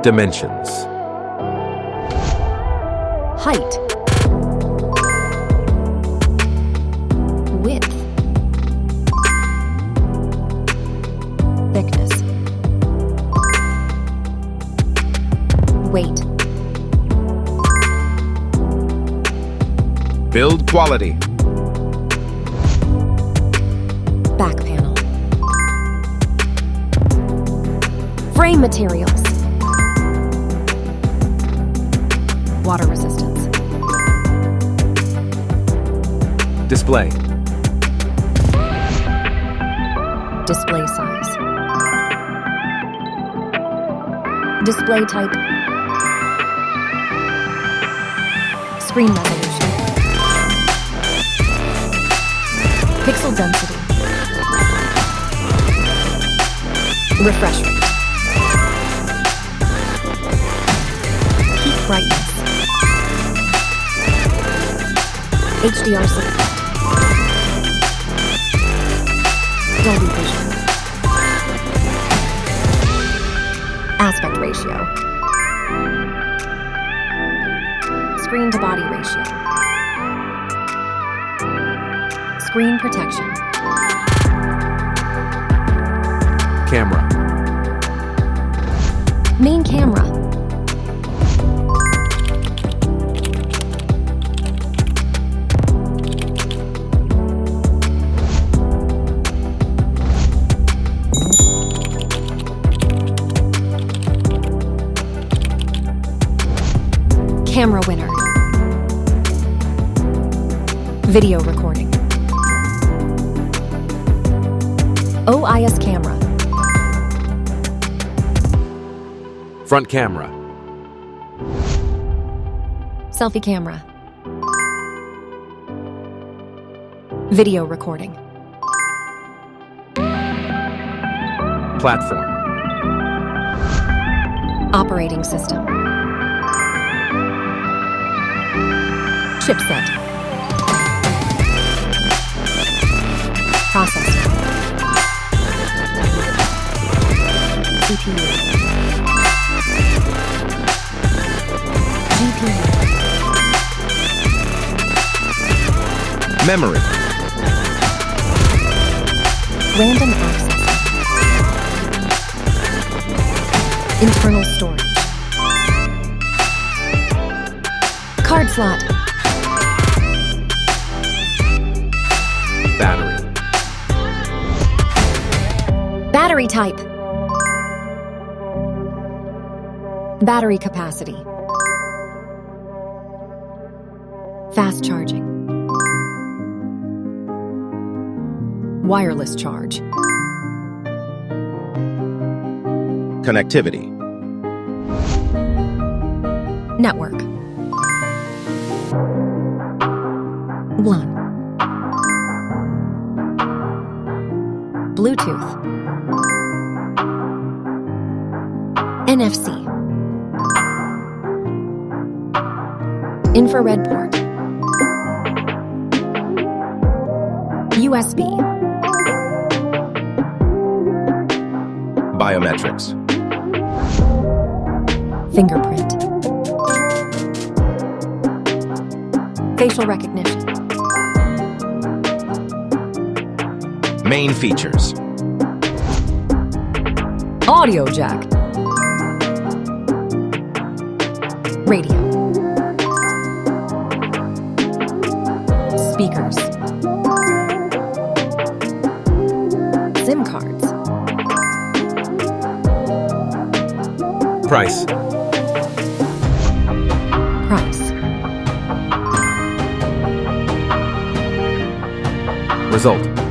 Dimensions. Height. Width. Thickness. Weight. Build quality. Back panel. Frame materials. Water resistance. Display. Display size. Display type. Screen resolution. Pixel density. Refresh rate. Peak brightness. HDR support. Dolby Vision. Aspect ratio. Screen to body ratio. Screen protection. Camera. Main camera. Camera winner. Video recording. OIS camera. Front camera. Selfie camera. Video recording. Platform. Operating system. Chipset. Processor. CPU. GPU. Memory. Random access. Internal storage. Card slot. Battery. Battery type. Battery capacity. Fast charging. Wireless charge. Connectivity. Network. LAN. Bluetooth. NFC. Infrared port. USB. Biometrics. Fingerprint. Facial recognition. Main features. Audio jack. Radio. Speakers. SIM cards. Price. Price. Result.